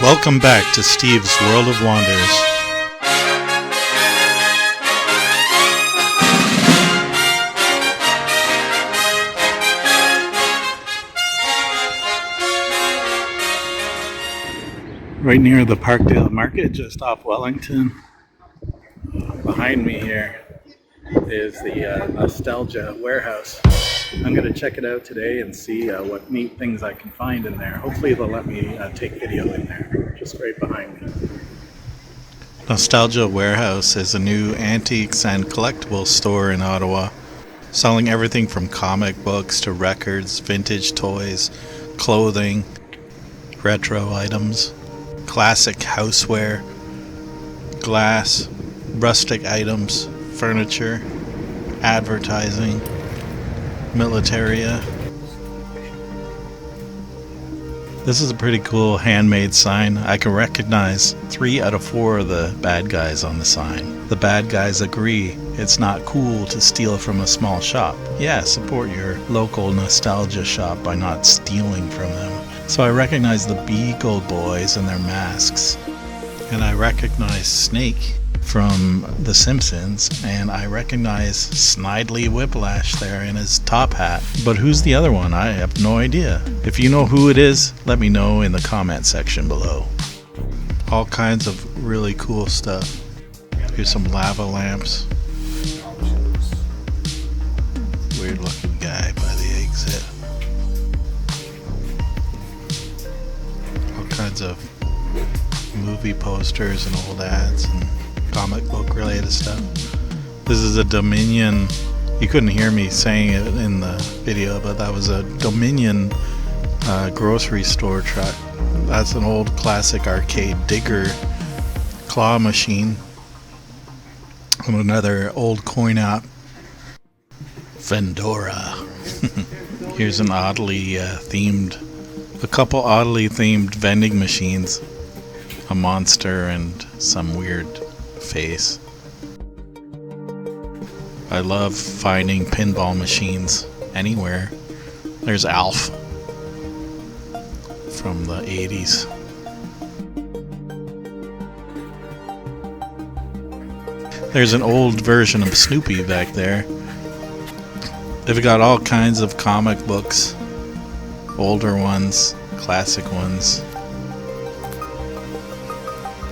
Welcome back to Steve's World of Wonders. Right near the Parkdale Market, just off Wellington. Behind me here is the Nostalgia Warehouse. I'm going to check it out today and see what neat things I can find in there. Hopefully they'll let me take video in there, just right behind me. Nostalgia Warehouse is a new antiques and collectibles store in Ottawa, selling everything from comic books to records, vintage toys, clothing, retro items, classic houseware, glass, rustic items, furniture, advertising, militaria. This is a pretty cool handmade sign. I can recognize 3 out of 4 of the bad guys on the sign. The bad guys agree it's not cool to steal from a small shop. Yeah, support your local nostalgia shop by not stealing from them. So I recognize the Beagle Boys and their masks. And I recognize Snake from The Simpsons, and I recognize Snidely Whiplash there in his top hat. But who's the other one? I have no idea. If you know who it is, let me know in the comment section below. All kinds of really cool stuff. Here's some lava lamps. Weird looking guy by the exit. All kinds of movie posters and old ads and comic book related stuff. This is a Dominion. You couldn't hear me saying it in the video, but that was a Dominion grocery store truck. That's an old classic arcade digger claw machine. And another old coin op, Vendora. Here's an oddly a couple oddly themed vending machines. A monster and some weird face. I love finding pinball machines anywhere. There's Alf from the 80s. There's an old version of Snoopy back there. They've got all kinds of comic books, older ones, classic ones,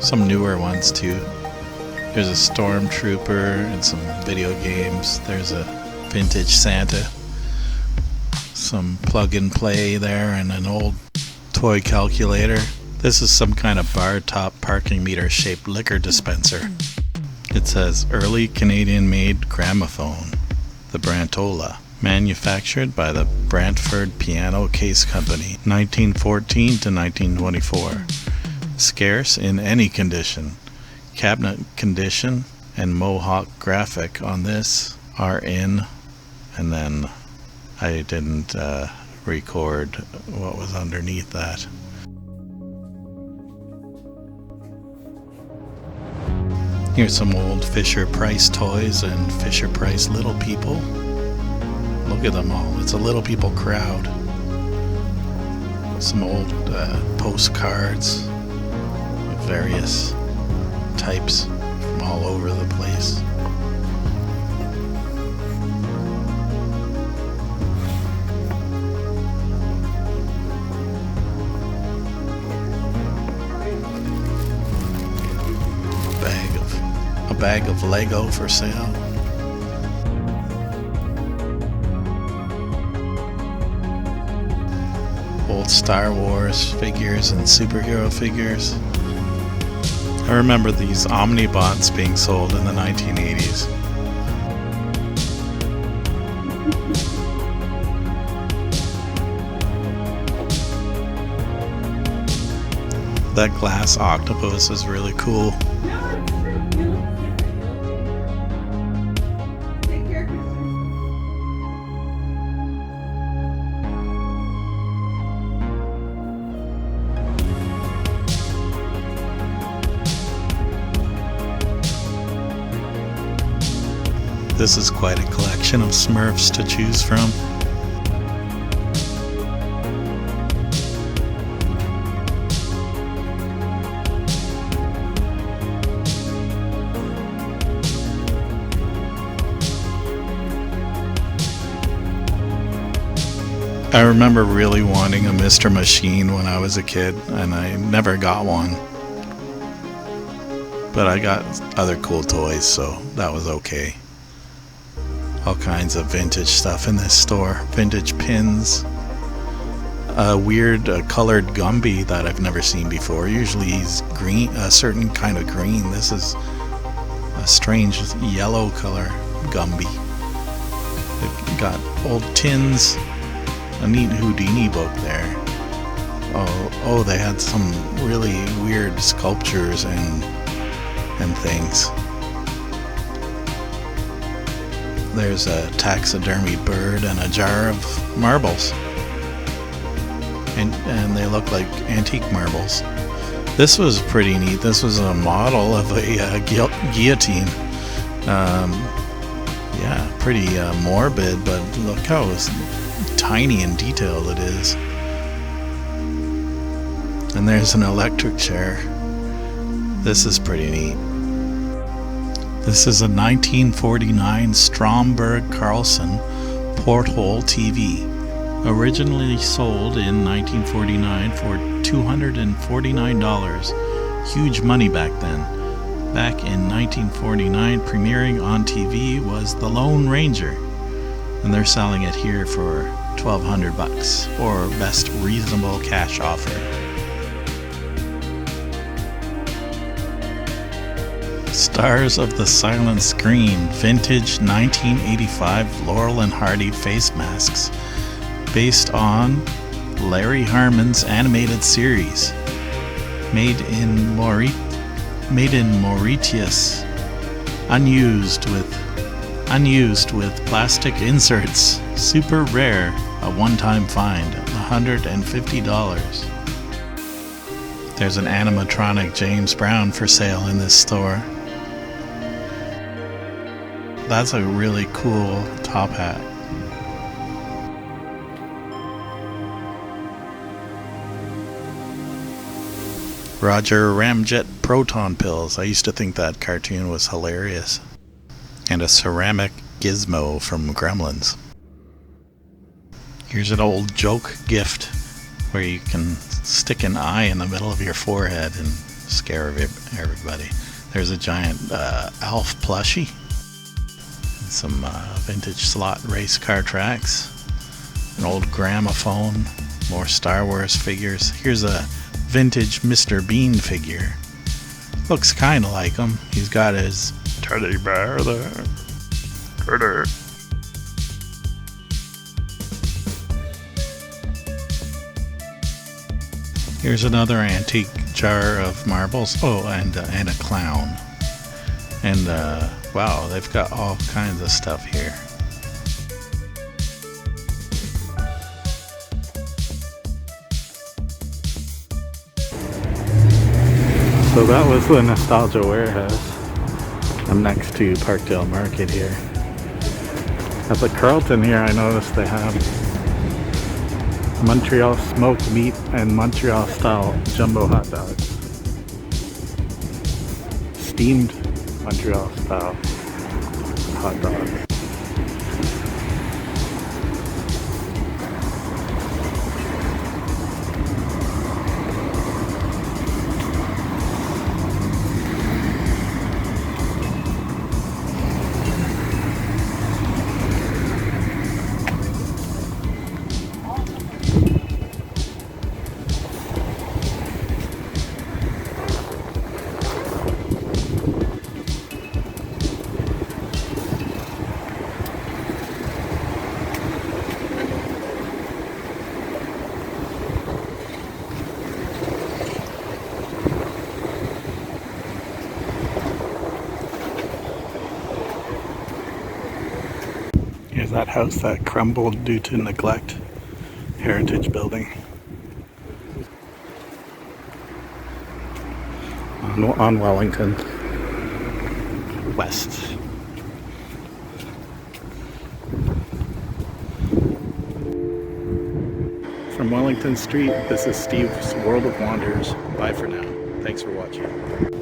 some newer ones too. There's a Stormtrooper and some video games. There's a vintage Santa, some plug and play there, and an old toy calculator. This is some kind of bar top parking meter shaped liquor dispenser. It says early Canadian made gramophone, the Brantola, manufactured by the Brantford Piano Case Company, 1914 to 1924. Scarce in any condition. Cabinet condition and Mohawk graphic on this are in, and then I didn't record what was underneath that. Here's some old Fisher-Price toys and Fisher-Price Little People. Look at them all. It's a Little People crowd. Some old postcards of various types from all over the place. A bag of Lego for sale. Old Star Wars figures and superhero figures. I remember these Omnibots being sold in the 1980s. That glass octopus is really cool. This is quite a collection of Smurfs to choose from. I remember really wanting a Mr. Machine when I was a kid, and I never got one. But I got other cool toys, so that was okay. All kinds of vintage stuff in this store. Vintage pins. A weird colored Gumby that I've never seen before. Usually he's green, a certain kind of green. This is a strange yellow color Gumby. They've got old tins. A neat Houdini book there. Oh, they had some really weird sculptures and things. There's a taxidermy bird and a jar of marbles. And they look like antique marbles. This was pretty neat. This was a model of a guillotine. Yeah, pretty morbid, but look how tiny and detailed it is. And there's an electric chair. This is pretty neat. This is a 1949 Stromberg Carlson porthole TV, originally sold in 1949 for $249. Huge money back then. Back in 1949, premiering on TV was The Lone Ranger, and they're selling it here for $1,200 or best reasonable cash offer. Stars of the Silent Screen, vintage 1985 Laurel and Hardy face masks based on Larry Harmon's animated series, made in Mauritius, unused with plastic inserts, super rare, a one-time find, $150. There's an animatronic James Brown for sale in this store. That's a really cool top hat. Roger Ramjet proton pills. I used to think that cartoon was hilarious. And a ceramic gizmo from Gremlins. Here's an old joke gift where you can stick an eye in the middle of your forehead and scare everybody. There's a giant Alf plushie. Some vintage slot race car tracks, an old gramophone, more Star Wars figures. Here's a vintage Mr. Bean figure. Looks kind of like him. He's got his teddy bear there. Teddy. Here's another antique jar of marbles. Oh, and a clown. And wow, they've got all kinds of stuff here. So that was the Nostalgia Warehouse. I'm next to Parkdale Market here. At the Carlton here, I noticed they have Montreal smoked meat and Montreal style jumbo hot dogs. Steamed Montreal style hot dogs. Here's that house that crumbled due to neglect. Heritage building. On Wellington West. From Wellington Street, this is Steve's World of Wonders. Bye for now. Thanks for watching.